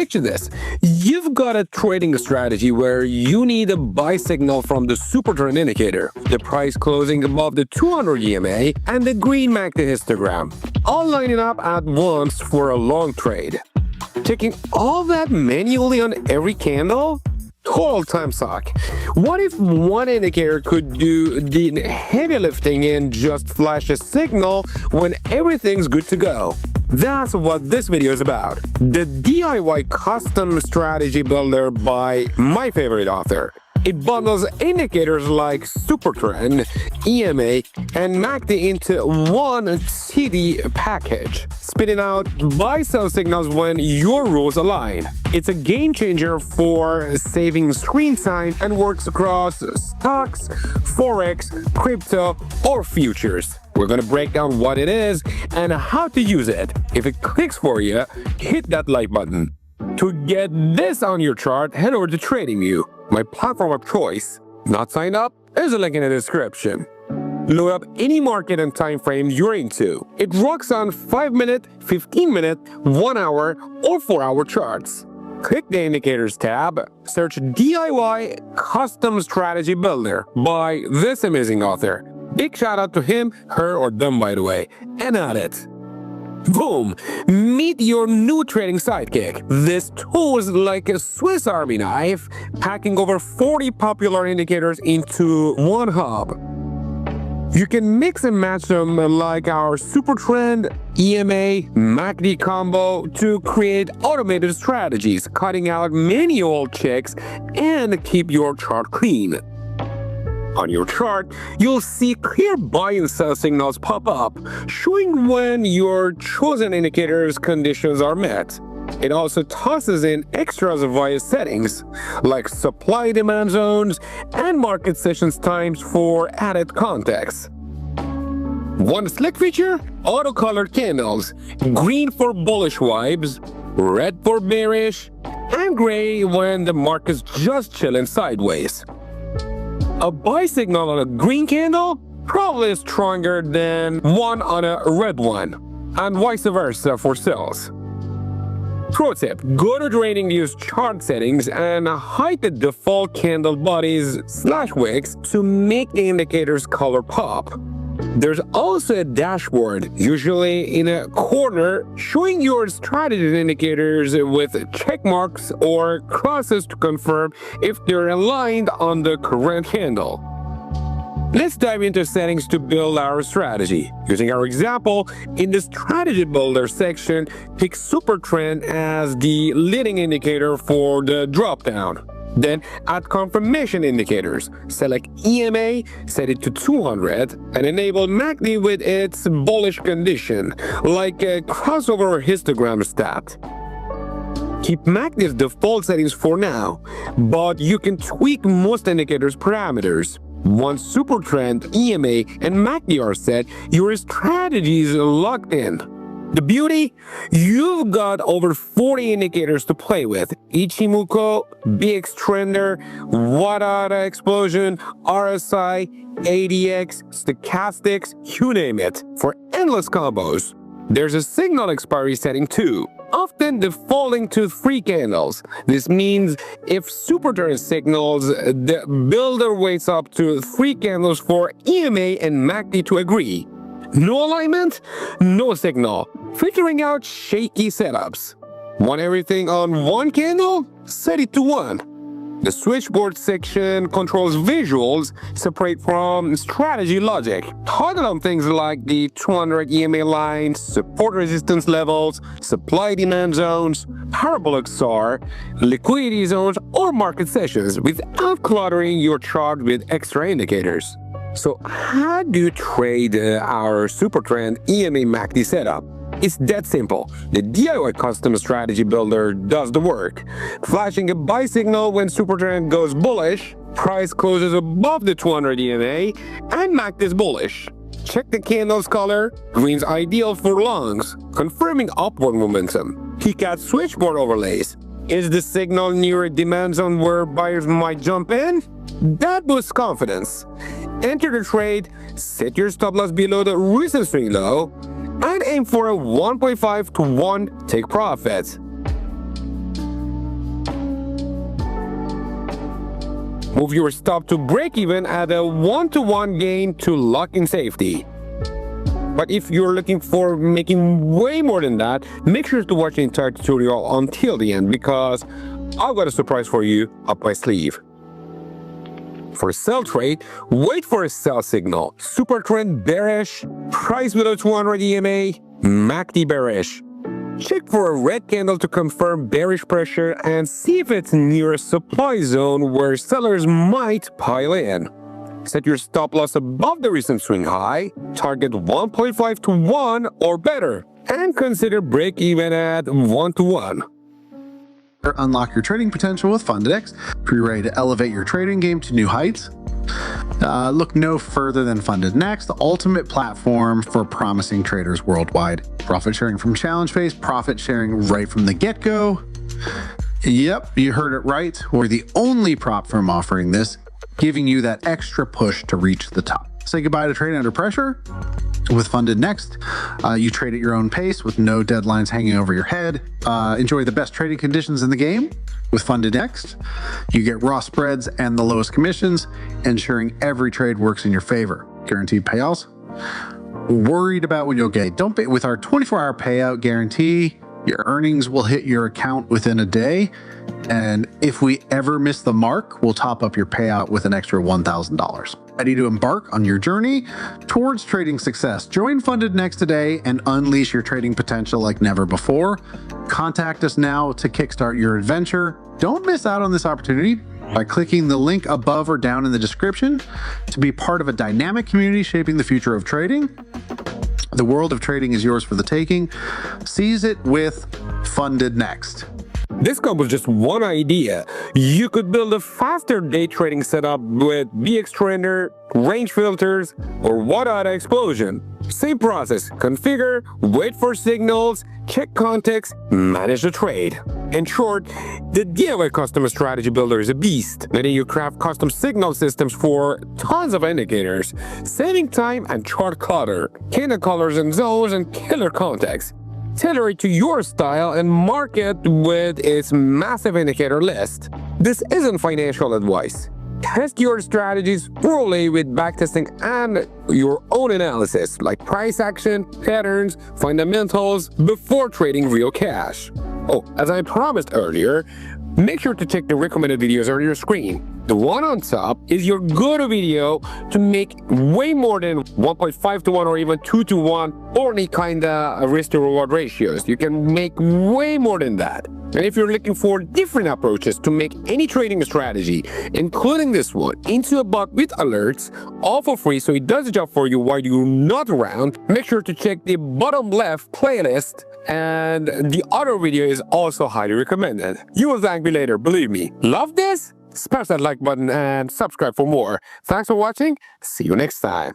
Picture this. You've got a trading strategy where you need a buy signal from the super trend indicator, the price closing above the 200 EMA, and the green MACD histogram, all lining up at once for a long trade. Checking all that manually on every candle? Total time suck. What if one indicator could do the heavy lifting and just flash a signal when everything's good to go? That's what this video is about. The DIY custom strategy builder by my favorite author. It bundles indicators like Supertrend, EMA, and MACD into one CD package, spitting out buy-sell signals when your rules align. It's a game changer for saving screen time and works across stocks, Forex, crypto, or futures. We're going to break down what it is and how to use it. If it clicks for you, hit that like button. To get this on your chart, head over to TradingView, my platform of choice. Not signed up? There's a link in the description. Load up any market and time frame you're into. It rocks on 5-minute, 15-minute, 1-hour, or 4-hour charts. Click the Indicators tab, search DIY Custom Strategy Builder by this amazing author. Big shout out to him, her, or them, by the way, and at it. Boom! Meet your new trading sidekick. This tool is like a Swiss Army knife, packing over 40 popular indicators into one hub. You can mix and match them like our Supertrend, EMA, MACD combo to create automated strategies, cutting out manual checks and keep your chart clean. On your chart, you'll see clear buy and sell signals pop up, showing when your chosen indicator's conditions are met. It also tosses in extras via settings, like supply-demand zones and market sessions times for added context. One slick feature? Auto-colored candles. Green for bullish vibes, red for bearish, and gray when the market's just chilling sideways. A buy signal on a green candle probably is stronger than one on a red one, and vice versa for sells. Pro tip, go to TradingView's chart settings and hide the default candle bodies/wicks to make the indicator's color pop. There's also a dashboard, usually in a corner, showing your strategy indicators with check marks or crosses to confirm if they're aligned on the current candle. Let's dive into settings to build our strategy. Using our example, in the Strategy Builder section, pick Supertrend as the leading indicator for the dropdown. Then add confirmation indicators. Select EMA, set it to 200, and enable MACD with its bullish condition, like a crossover or histogram stat. Keep MACD's default settings for now, but you can tweak most indicators' parameters. Once Supertrend, EMA, and MACD are set, your strategy is locked in. The beauty? You've got over 40 indicators to play with. Ichimoku, BX Trender, Wadata Explosion, RSI, ADX, Stochastics, you name it, for endless combos. There's a signal expiry setting too, often defaulting to 3 candles. This means if Supertrend signals, the builder waits up to 3 candles for EMA and MACD to agree. No alignment? No signal. Filtering out shaky setups. Want everything on one candle? Set it to 1. The switchboard section controls visuals separate from strategy logic. Toggle on things like the 200 EMA line, support resistance levels, supply-demand zones, parabolic SAR, liquidity zones, or market sessions without cluttering your chart with extra indicators. So how do you trade our Supertrend EMA MACD setup? It's that simple. The DIY Custom Strategy Builder does the work. Flashing a buy signal when Supertrend goes bullish, price closes above the 200 EMA, and MACD is bullish. Check the candle's color. Green's ideal for longs, confirming upward momentum. Peek at switchboard overlays. Is the signal near a demand zone where buyers might jump in? That boosts confidence. Enter the trade, set your stop loss below the recent swing low, and aim for a 1.5 to 1 take profit. Move your stop to break even at a 1-to-1 gain to lock in safety. But if you're looking for making way more than that, make sure to watch the entire tutorial until the end, because I've got a surprise for you up my sleeve. For sell trade, wait for a sell signal. Super trend bearish, price below 200 EMA, MACD bearish. Check for a red candle to confirm bearish pressure and see if it's near a supply zone where sellers might pile in. Set your stop loss above the recent swing high, target 1.5 to 1 or better, and consider break even at 1-to-1. Unlock your trading potential with FundedX. If you're ready to elevate your trading game to new heights, look no further than Funded Next, the ultimate platform for promising traders worldwide. Profit sharing from challenge phase, profit sharing right from the get-go. Yep, you heard it right. We're the only prop firm offering this, giving you that extra push to reach the top. Say goodbye to trading under pressure. With Funded Next, you trade at your own pace with no deadlines hanging over your head. Enjoy the best trading conditions in the game. With Funded Next, you get raw spreads and the lowest commissions, ensuring every trade works in your favor. Guaranteed payouts. Worried about when you'll get? Don't pay. With our 24-hour payout guarantee, your earnings will hit your account within a day. And if we ever miss the mark, we'll top up your payout with an extra $1,000. Ready to embark on your journey towards trading success? Join Funded Next today and unleash your trading potential like never before. Contact us now to kickstart your adventure. Don't miss out on this opportunity by clicking the link above or down in the description to be part of a dynamic community shaping the future of trading. The world of trading is yours for the taking. Seize it with Funded Next. This comes with just one idea. You could build a faster day trading setup with BX Trader, range filters, or one data explosion. Same process: configure, wait for signals, check context, manage the trade. In short, the DIY custom strategy builder is a beast, letting you craft custom signal systems for tons of indicators, saving time and chart clutter, candle colors and zones, and killer context. Tailor it to your style and mark it with its massive indicator list. This isn't financial advice. Test your strategies thoroughly with backtesting and your own analysis, like price action, patterns, fundamentals, before trading real cash. Oh, as I promised earlier, make sure to check the recommended videos on your screen. The one on top is your go-to video to make way more than 1.5 to 1 or even 2 to 1 or any kind of risk to reward ratios. You can make way more than that. And if you're looking for different approaches to make any trading strategy, including this one, into a bot with alerts, all for free, so it does the job for you while you're not around, make sure to check the bottom left playlist, and the other video is also highly recommended. You will thank me later, believe me. Love this? Smash that like button and subscribe for more. Thanks for watching. See you next time.